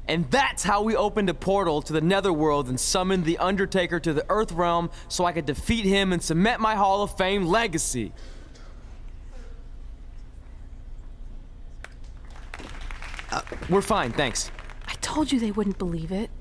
And that's how we opened a portal to the Netherworld and summoned the Undertaker to the Earth Realm so I could defeat him and cement my Hall of Fame legacy. We're fine, thanks. I told you they wouldn't believe it.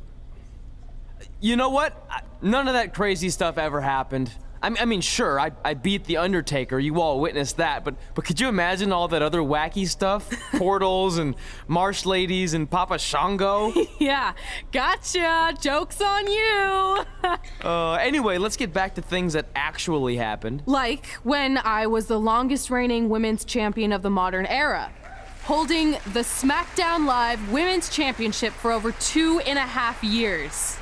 You know what? None of that crazy stuff ever happened. I mean, sure, I beat the Undertaker. You all witnessed that, but could you imagine all that other wacky stuff? Portals and marsh ladies and Papa Shango? Yeah, gotcha. Joke's on you. Anyway, let's get back to things that actually happened. Like when I was the longest reigning women's champion of the modern era, holding the SmackDown Live Women's Championship for over 2.5 years.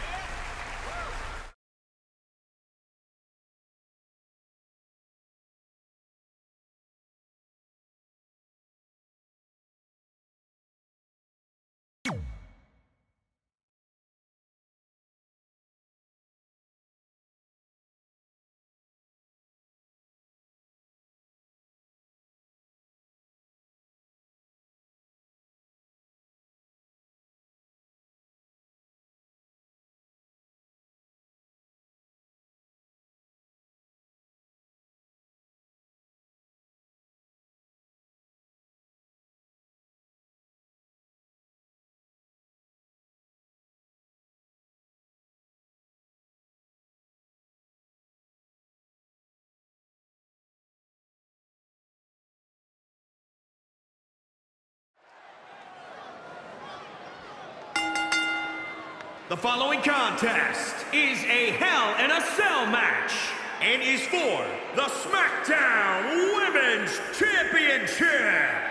The following contest is a Hell in a Cell match and is for the SmackDown Women's Championship.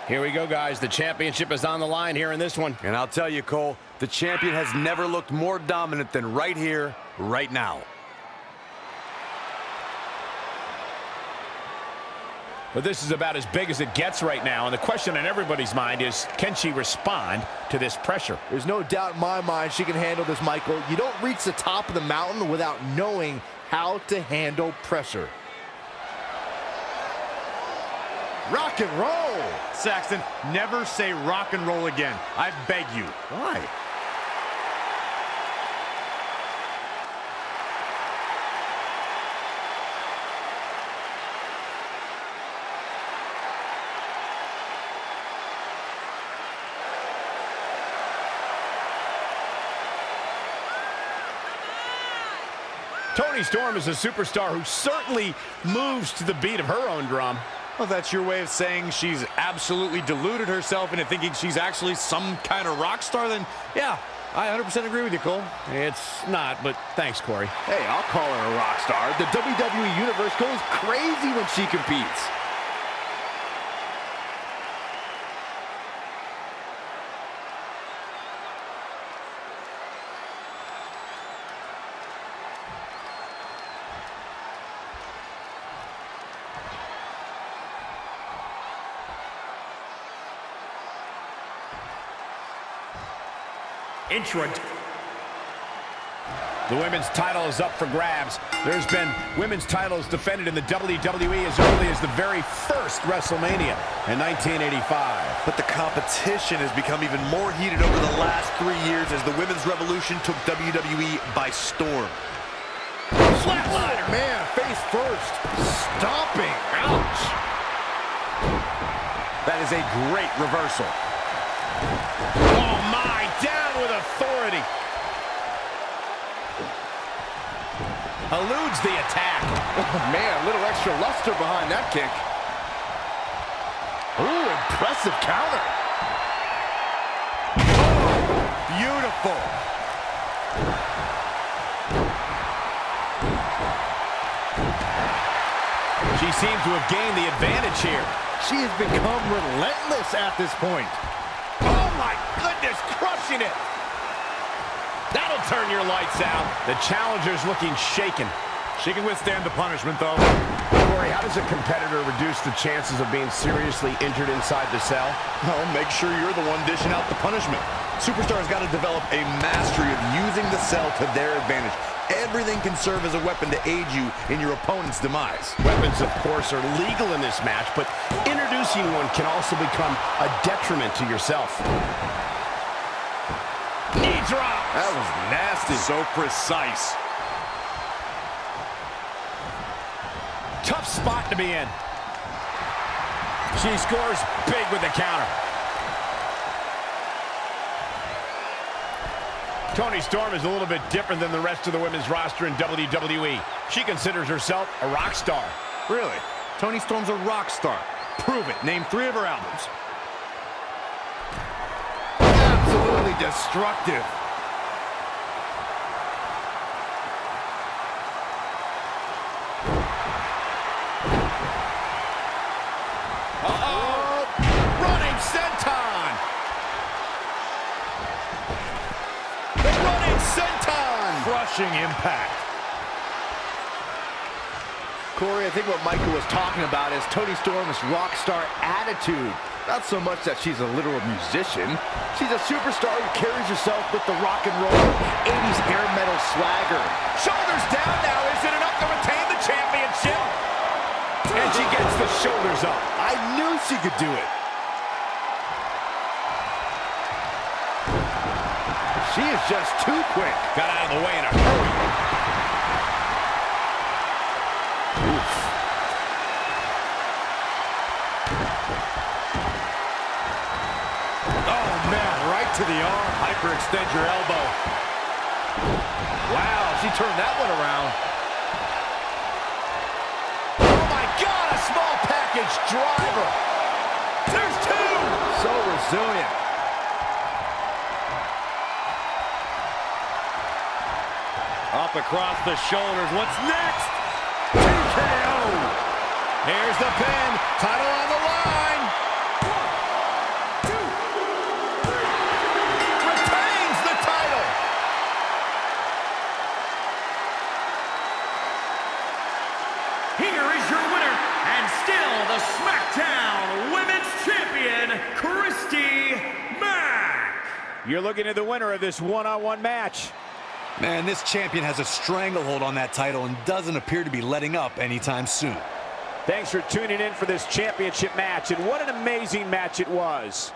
Here we go, guys. The championship is on the line here in this one. And I'll tell you, Cole, the champion has never looked more dominant than right here, right now. But this is about as big as it gets right now, and the question on everybody's mind is, can she respond to this pressure? There's no doubt in my mind she can handle this, Michael. You don't reach the top of the mountain without knowing how to handle pressure. Rock and roll! Saxton, never say rock and roll again. I beg you. Why? Toni Storm is a superstar who certainly moves to the beat of her own drum. Well, that's your way of saying she's absolutely deluded herself into thinking she's actually some kind of rock star, then yeah, I 100% agree with you, Cole. It's not, but thanks, Corey. Hey, I'll call her a rock star. The WWE Universe goes crazy when she competes. The women's title is up for grabs. There's been women's titles defended in the WWE as early as the very first WrestleMania in 1985. But the competition has become even more heated over the last 3 years as the women's revolution took WWE by storm. Flatliner! Man, face first. Stomping. Ouch. That is a great reversal. Oh my, down with authority. Eludes the attack. Oh, man, a little extra luster behind that kick. Ooh, impressive counter. Oh, beautiful. She seems to have gained the advantage here. She has become relentless at this point. Oh my goodness, crushing it. That'll turn your lights out. The challenger's looking shaken. She can withstand the punishment, though. Corey, how does a competitor reduce the chances of being seriously injured inside the cell? Well, make sure you're the one dishing out the punishment. Superstars got to develop a mastery of using the cell to their advantage. Everything can serve as a weapon to aid you in your opponent's demise. Weapons, of course, are legal in this match, but introducing one can also become a detriment to yourself. Knee drop! That was nasty. So precise. Tough spot to be in. She scores big with the counter. Toni Storm is a little bit different than the rest of the women's roster in WWE. She considers herself a rock star. Really? Toni Storm's a rock star. Prove it. Name 3 of her albums. Absolutely destructive. Uh-oh! Running senton! The running senton! Crushing impact. Corey, I think what Michael was talking about is Toni Storm's rock star attitude. Not so much that she's a literal musician. She's a superstar who carries herself with the rock and roll 80s hair metal swagger. Shoulders down now. Is it enough to retain the championship? And she gets the shoulders up. I knew she could do it. She is just too quick. Got out of the way in a hurry. Oh, man, right to the arm. Hyperextend your elbow. Wow, she turned that one around. Oh, my God, a small package driver. There's 2. So resilient. Up across the shoulders. What's next? TKO. Here's the pin. Title on the line. 1, 2, 3. Retains the title. Here is your winner, and still the SmackDown Women's Champion, Christy Mack. You're looking at the winner of this one-on-one match. Man, this champion has a stranglehold on that title and doesn't appear to be letting up anytime soon. Thanks for tuning in for this championship match, and what an amazing match it was.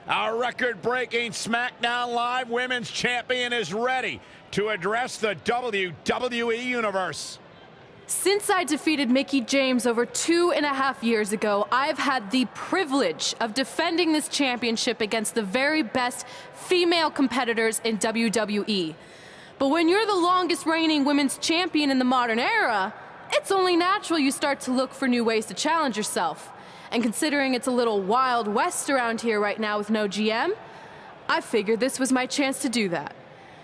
Our record-breaking SmackDown Live Women's Champion is ready to address the WWE Universe. Since I defeated Mickie James over 2.5 years ago, I've had the privilege of defending this championship against the very best female competitors in WWE. But when you're the longest reigning women's champion in the modern era, it's only natural you start to look for new ways to challenge yourself. And considering it's a little Wild West around here right now with no GM, I figured this was my chance to do that.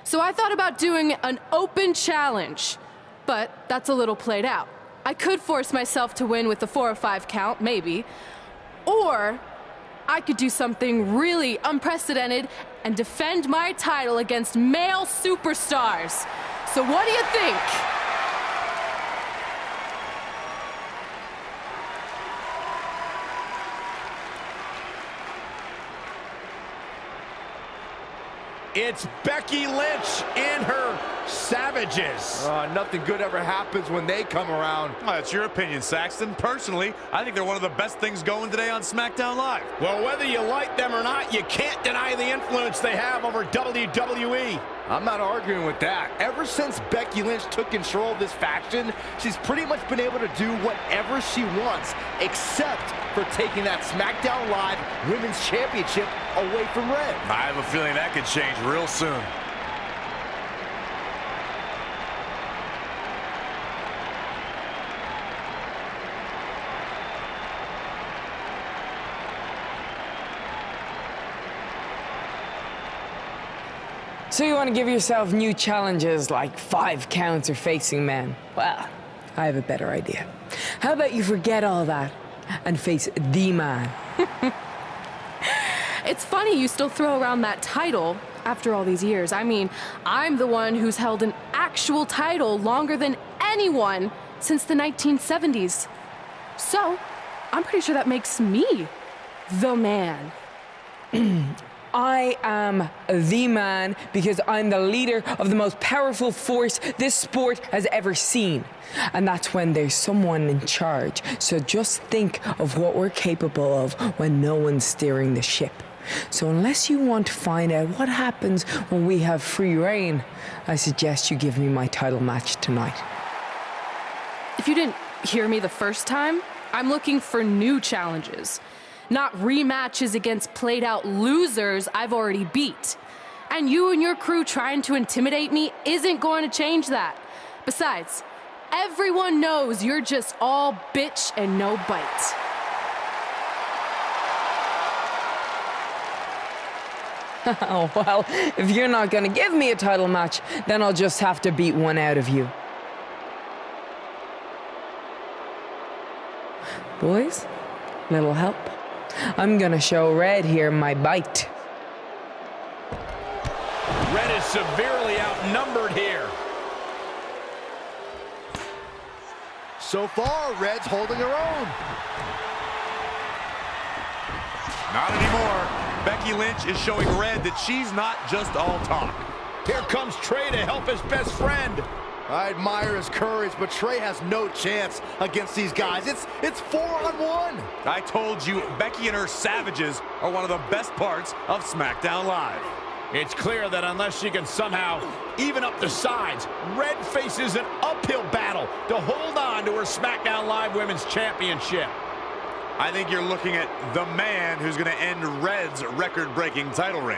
So I thought about doing an open challenge, but that's a little played out. I could force myself to win with the 4 or 5 count, maybe, or I could do something really unprecedented and defend my title against male superstars. So what do you think? It's Becky Lynch in her Savages. Nothing good ever happens when they come around. Well, that's your opinion, Saxton. Personally, I think they're one of the best things going today on SmackDown Live. Well, whether you like them or not, you can't deny the influence they have over WWE. I'm not arguing with that. Ever since Becky Lynch took control of this faction, she's pretty much been able to do whatever she wants, except for taking that SmackDown Live Women's Championship away from Red. I have a feeling that could change real soon. So you want to give yourself new challenges like 5 counts or facing men? Well, I have a better idea. How about you forget all that and face the man? It's funny you still throw around that title after all these years. I mean, I'm the one who's held an actual title longer than anyone since the 1970s. So, I'm pretty sure that makes me the man. I am the man because I'm the leader of the most powerful force this sport has ever seen. And that's when there's someone in charge. So just think of what we're capable of when no one's steering the ship. So unless you want to find out what happens when we have free reign, I suggest you give me my title match tonight. If you didn't hear me the first time, I'm looking for new challenges. Not rematches against played-out losers I've already beat. And you and your crew trying to intimidate me isn't going to change that. Besides, everyone knows you're just all bitch and no bite. Oh, well, if you're not gonna give me a title match, then I'll just have to beat one out of you. Boys, little help? I'm gonna show Red here my bite. Red is severely outnumbered here. So far, Red's holding her own. Not anymore. Becky Lynch is showing Red that she's not just all talk. Here comes Trey to help his best friend. I admire his courage, but Trey has no chance against these guys. It's 4-on-1. I told you, Becky and her Savages are one of the best parts of SmackDown Live. It's clear that unless she can somehow even up the sides, Red faces an uphill battle to hold on to her SmackDown Live Women's Championship. I think you're looking at the man who's going to end Red's record-breaking title reign.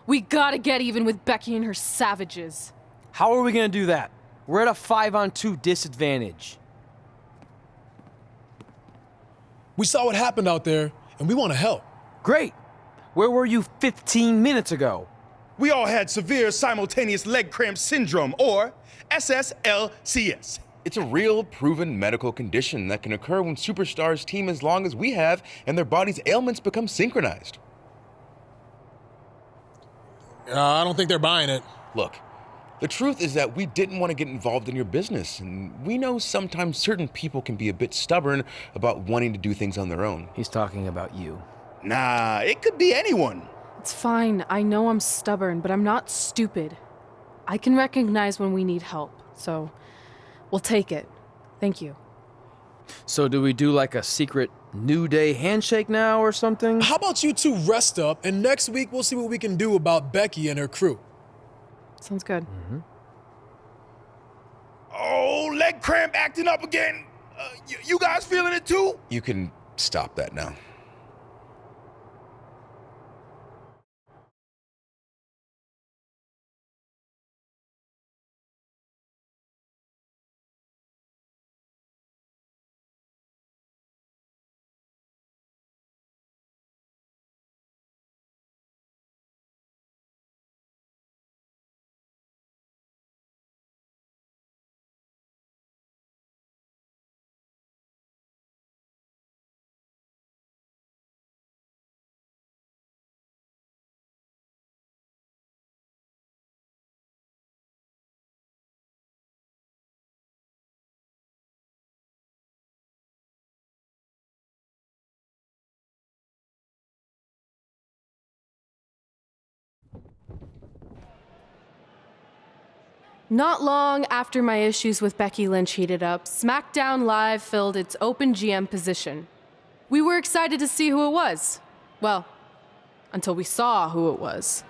We gotta get even with Becky and her Savages. How are we gonna do that? We're at a 5-on-2 disadvantage. We saw what happened out there, and we want to help. Great. Where were you 15 minutes ago? We all had severe simultaneous leg cramp syndrome, or SSLCS. It's a real, proven medical condition that can occur when superstars team as long as we have and their body's ailments become synchronized. I don't think they're buying it. Look, the truth is that we didn't want to get involved in your business, and we know sometimes certain people can be a bit stubborn about wanting to do things on their own. He's talking about you. Nah, it could be anyone. It's fine. I know I'm stubborn, but I'm not stupid. I can recognize when we need help, so we'll take it. Thank you. So do we do like a secret New Day handshake now or something? How about you two rest up, and next week we'll see what we can do about Becky and her crew. Sounds good. Mm-hmm. Oh, leg cramp acting up again. You guys feeling it too? You can stop that now. Not long after my issues with Becky Lynch heated up, SmackDown Live filled its open GM position. We were excited to see who it was. Well, until we saw who it was.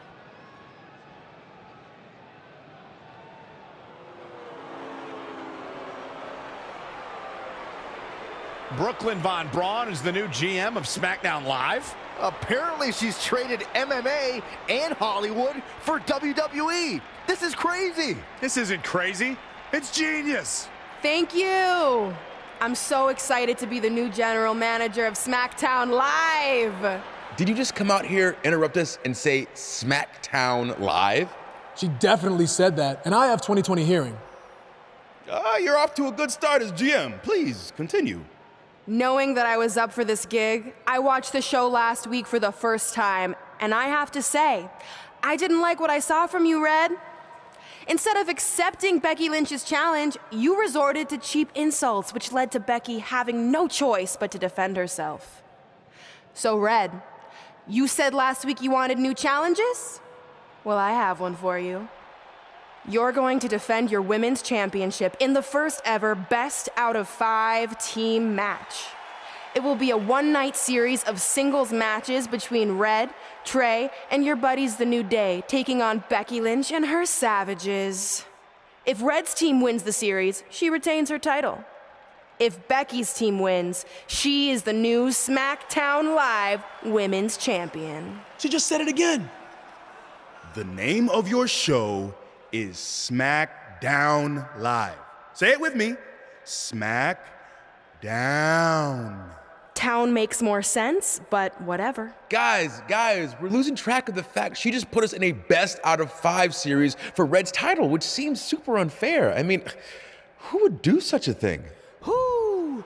Brooklyn Von Braun is the new GM of SmackDown Live. Apparently she's traded MMA and Hollywood for WWE. This is crazy. This isn't crazy. It's genius. Thank you. I'm so excited to be the new general manager of SmackDown Live. Did you just come out here, interrupt us, and say SmackDown Live? She definitely said that, and I have 20/20 hearing. You're off to a good start as GM. Please, continue. Knowing that I was up for this gig, I watched the show last week for the first time, and I have to say, I didn't like what I saw from you, Red. Instead of accepting Becky Lynch's challenge, you resorted to cheap insults, which led to Becky having no choice but to defend herself. So, Red, you said last week you wanted new challenges? Well, I have one for you. You're going to defend your women's championship in the first ever best out of 5 team match. It will be a one-night series of singles matches between Red, Trey, and your buddies The New Day, taking on Becky Lynch and her Savages. If Red's team wins the series, she retains her title. If Becky's team wins, she is the new SmackDown Live Women's Champion. She just said it again. The name of your show is SmackDown Live. Say it with me. SmackDown. Town makes more sense, but whatever. Guys, we're losing track of the fact she just put us in a best out of 5 series for Red's title, which seems super unfair. I mean, who would do such a thing? Who?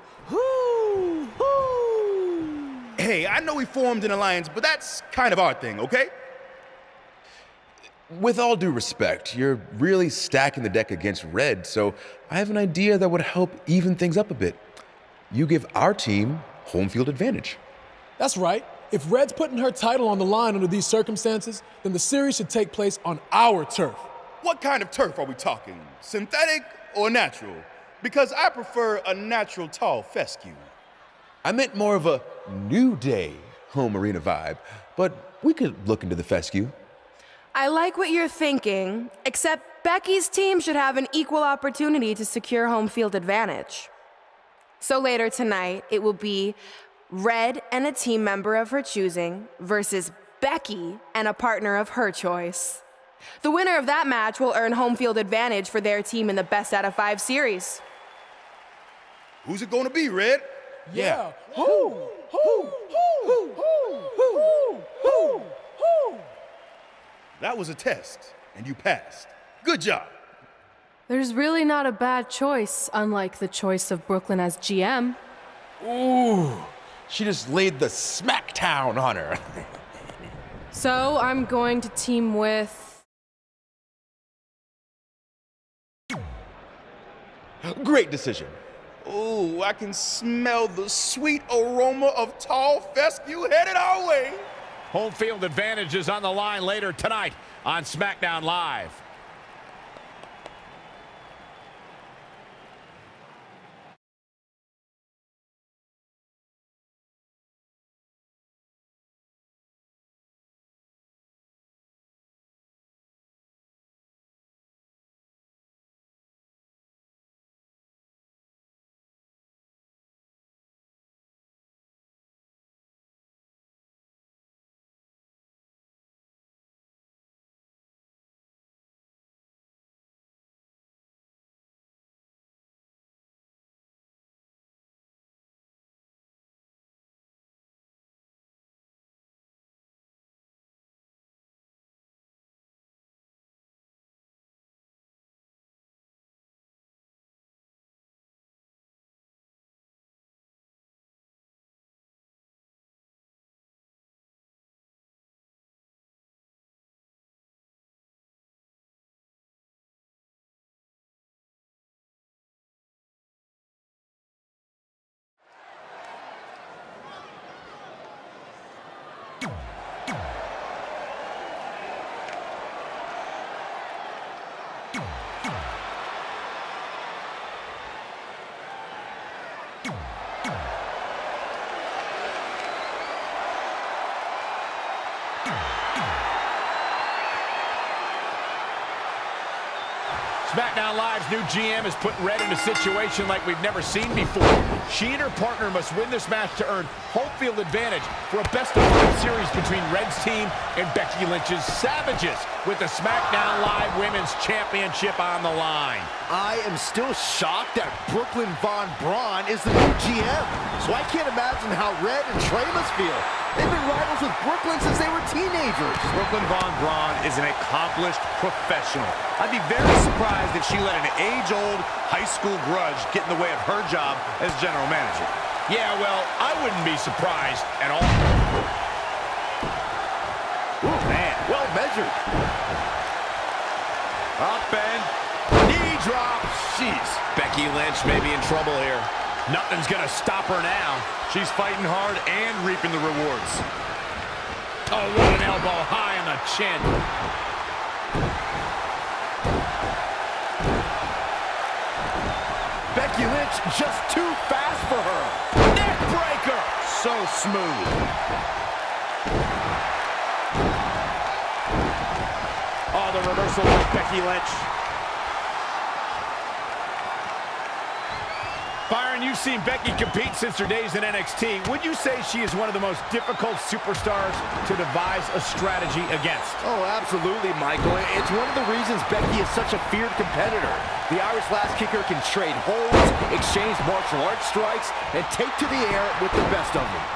Hey, I know we formed an alliance, but that's kind of our thing, okay? With all due respect, you're really stacking the deck against Red, so I have an idea that would help even things up a bit. You give our team home field advantage. That's right. If Red's putting her title on the line under these circumstances, then the series should take place on our turf. What kind of turf are we talking? Synthetic or natural? Because I prefer a natural tall fescue. I meant more of a New Day home arena vibe, but we could look into the fescue. I like what you're thinking, except Becky's team should have an equal opportunity to secure home field advantage. So later tonight, it will be Red and a team member of her choosing versus Becky and a partner of her choice. The winner of that match will earn home field advantage for their team in the best out of 5 series. Who's it gonna be, Red? Yeah. That was a test, and you passed. Good job. There's really not a bad choice, unlike the choice of Brooklyn as GM. Ooh, she just laid the smackdown on her. So I'm going to team with... Great decision. Ooh, I can smell the sweet aroma of tall fescue headed our way. Home field advantage is on the line later tonight on SmackDown Live. SmackDown Live's new GM is putting Red in a situation like we've never seen before. She and her partner must win this match to earn home field advantage for a best-of-5 series between Red's team and Becky Lynch's Savages, with the SmackDown Live Women's Championship on the line. I am still shocked that Brooklyn Von Braun is the new GM. So I can't imagine how Red and Trey must feel. They've been rivals with Brooklyn since they were teenagers. Brooklyn Von Braun is an accomplished professional. I'd be very surprised if she let an age-old high school grudge get in the way of her job as general manager. Yeah, well, I wouldn't be surprised at all. Ooh, man, well measured. Up and knee drop. Jeez, Becky Lynch may be in trouble here. Nothing's gonna stop her now. She's fighting hard and reaping the rewards. Oh, what an elbow high on the chin. Becky Lynch just too fast for her. Neck breaker. So smooth. Oh, the reversal by Becky Lynch. Byron, you've seen Becky compete since her days in NXT. Would you say she is one of the most difficult superstars to devise a strategy against? Oh, absolutely, Michael. It's one of the reasons Becky is such a feared competitor. The Irish Lash Kicker can trade holds, exchange martial arts strikes, and take to the air with the best of them.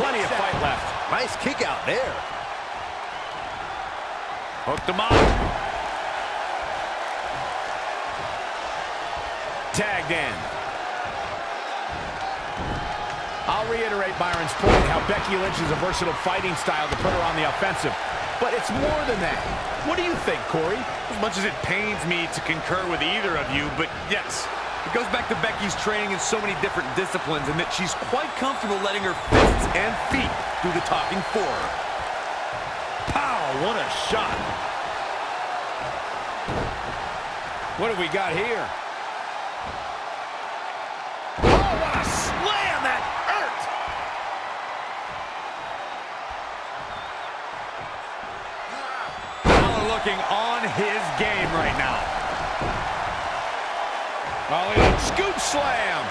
Plenty of fight left. Nice kick out there. Hooked him up. Tagged in. I'll reiterate Byron's point, how Becky Lynch is a versatile fighting style to put her on the offensive. But it's more than that. What do you think, Corey? As much as it pains me to concur with either of you, but yes, it goes back to Becky's training in so many different disciplines and that she's quite comfortable letting her fists and feet do the talking for her. Pow, what a shot. What have we got here? Oh, what a slam! That hurt! Balor looking on his game right now. Oh, a scoop slam!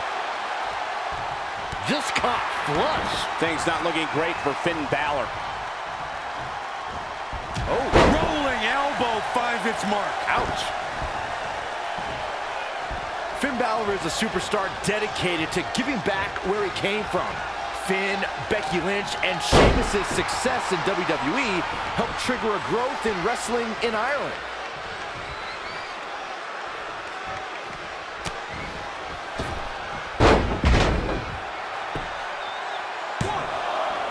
Just caught flush. Things not looking great for Finn Balor. Oh, rolling elbow finds its mark. Ouch. Finn Balor is a superstar dedicated to giving back where he came from. Finn, Becky Lynch, and Sheamus' success in WWE helped trigger a growth in wrestling in Ireland.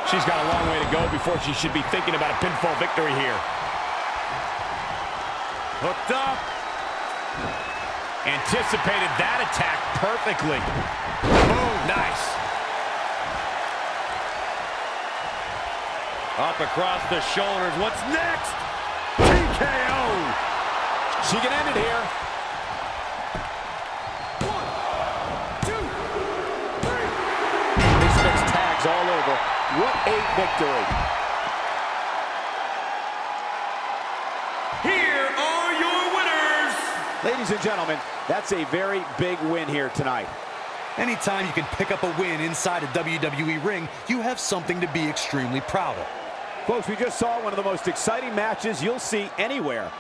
She's got a long way to go before she should be thinking about a pinfall victory here. Hooked up. Anticipated that attack perfectly. Boom, nice. Up across the shoulders. What's next? TKO. She can end it here. 1, 2, 3. This makes tags all over. What a victory. Here are your winners. Ladies and gentlemen, that's a very big win here tonight. Anytime you can pick up a win inside a WWE ring, you have something to be extremely proud of. Folks, we just saw one of the most exciting matches you'll see anywhere.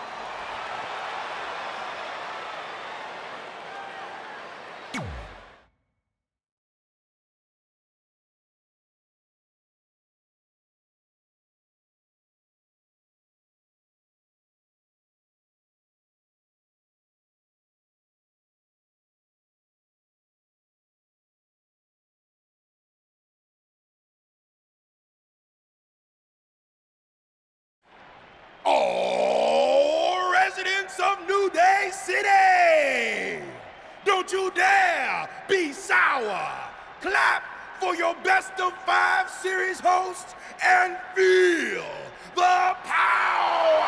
Oh, residents of New Day City! Don't you dare be sour! Clap for your best of 5 series hosts and feel the power!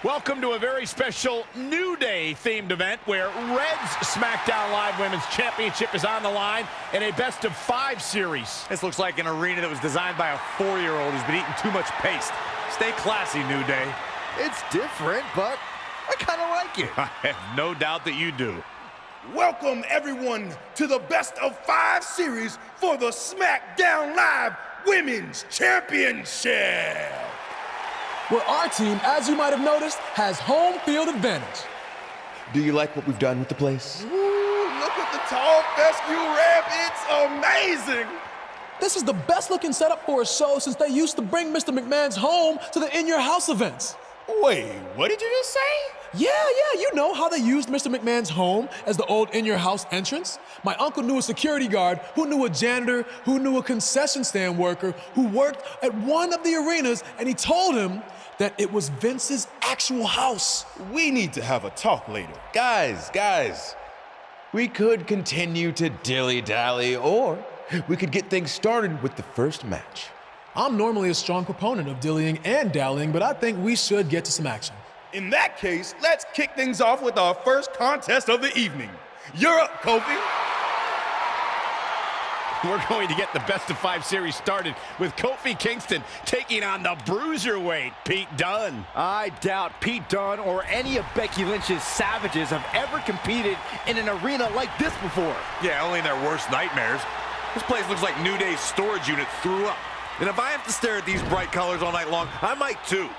Welcome to a very special New Day themed event where Red's SmackDown Live Women's Championship is on the line in a best-of-5 series. This looks like an arena that was designed by a 4-year-old who's been eating too much paste. Stay classy, New Day. It's different, but I kind of like it. I have no doubt that you do. Welcome, everyone, to the best-of-5 series for the SmackDown Live Women's Championship. Where our team, as you might have noticed, has home field advantage. Do you like what we've done with the place? Ooh, look at the tall fescue ramp. It's amazing. This is the best looking setup for a show since they used to bring Mr. McMahon's home to the In Your House events. Wait, what did you just say? Yeah, you know how they used Mr. McMahon's home as the old In Your House entrance? My uncle knew a security guard, who knew a janitor, who knew a concession stand worker, who worked at one of the arenas, and he told him that it was Vince's actual house. We need to have a talk later. Guys, we could continue to dilly-dally, or we could get things started with the first match. I'm normally a strong proponent of dillying and dallying, but I think we should get to some action. In that case, let's kick things off with our first contest of the evening. You're up, Kofi. We're going to get the best-of-5 series started with Kofi Kingston taking on the bruiserweight, Pete Dunne. I doubt Pete Dunne or any of Becky Lynch's savages have ever competed in an arena like this before. Yeah, only in their worst nightmares. This place looks like New Day's storage unit threw up. And if I have to stare at these bright colors all night long, I might too.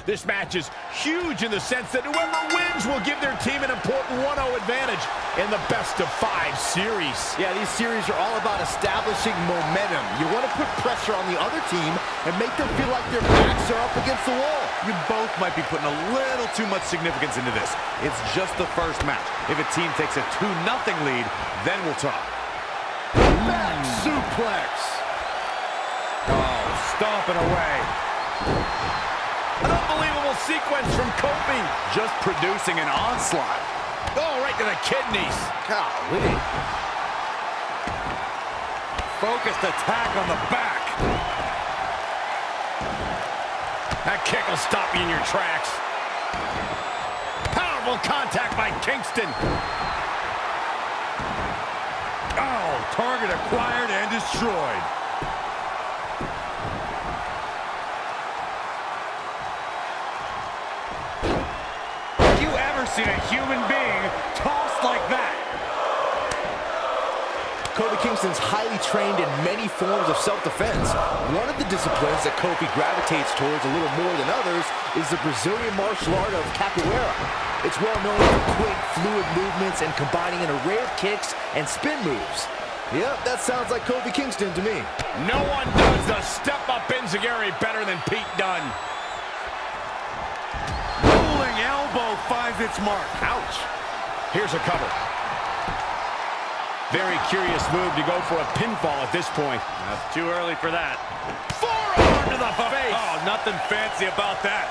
This match is huge in the sense that whoever wins will give their team an important 1-0 advantage in the best-of-5 series. Yeah, these series are all about establishing momentum. You want to put pressure on the other team and make them feel like their backs are up against the wall. You both might be putting a little too much significance into this. It's just the first match. If a team takes a 2-0 lead, then we'll talk. Back suplex. Oh, stomping away. An unbelievable sequence from Kofi. Just producing an onslaught. Oh, right to the kidneys. Golly. Focused attack on the back. That kick will stop you in your tracks. Powerful contact by Kingston. Oh, target acquired and destroyed. Seen a human being tossed like that. Kofi Kingston's highly trained in many forms of self-defense. One of the disciplines that Kofi gravitates towards a little more than others is the Brazilian martial art of capoeira. It's well known for quick, fluid movements and combining an array of kicks and spin moves. Yep, that sounds like Kofi Kingston to me. No one does the step-up enziguri better than Pete Dunne. Elbow finds its mark. Ouch. Here's a cover. Very curious move to go for a pinfall at this point. That's too early for that. Forearm to the face. Oh, nothing fancy about that.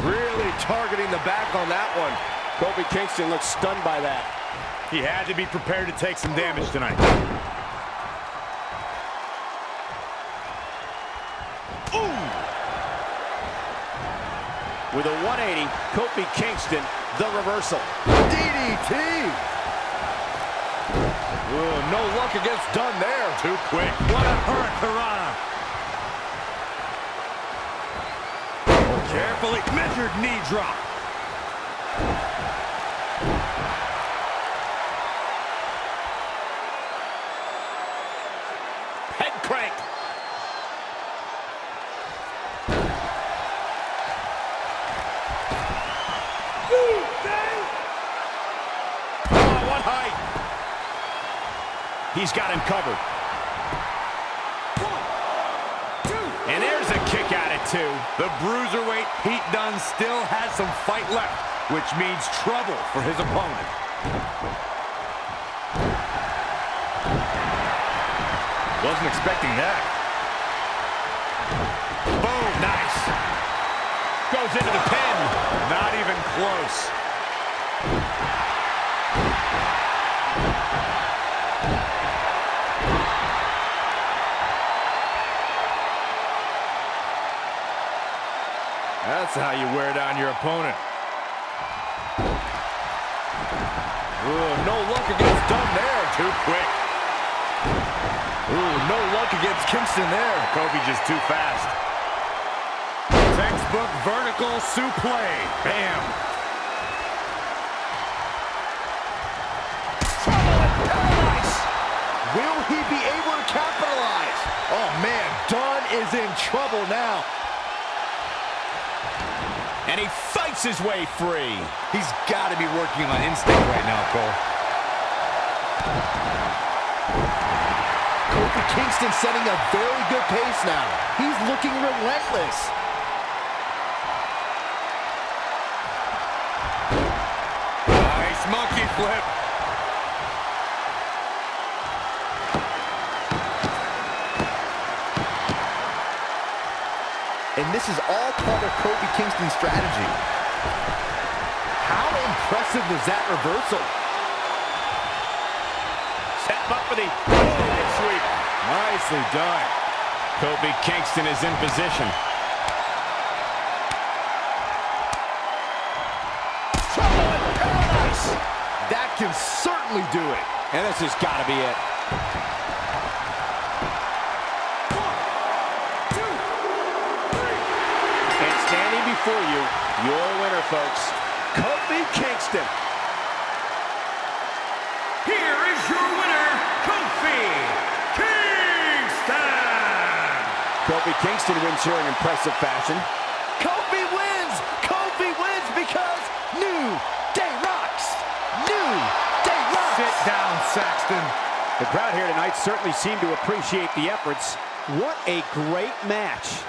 Really targeting the back on that one. Kofi Kingston looks stunned by that. He had to be prepared to take some damage tonight. With a 180, Kofi Kingston, the reversal. DDT! Ooh, no luck against Dunne there. Too quick. What a hurricanrana. Carefully measured knee drop. Head crank. He's got him covered. two. The bruiserweight Pete Dunne still has some fight left, which means trouble for his opponent. Wasn't expecting that. Boom, nice. Goes into the pin. Not even close. That's how you wear down your opponent. Ooh, no luck against Dunne there. Too quick. Ooh, no luck against Kingston there. Kofi just too fast. Textbook vertical suplex. Bam. Paradise. Will he be able to capitalize? Oh, man, Dunne is in trouble now. And he fights his way free. He's got to be working on instinct right now, Cole. Kofi Kingston setting a very good pace now. He's looking relentless. Nice monkey flip. And this is all part of Kofi Kingston's strategy. How impressive was that reversal? Set him up for the leg sweep. Nicely done. Kofi Kingston is in position. Paradise. That can certainly do it. And this has got to be it. And standing before you, your winner, folks, Kofi Kingston. Here is your winner, Kofi Kingston! Kofi Kingston wins here in impressive fashion. Kofi wins! Kofi wins because New Day rocks! New Day rocks! Sit down, Saxton. The crowd here tonight certainly seemed to appreciate the efforts. What a great match.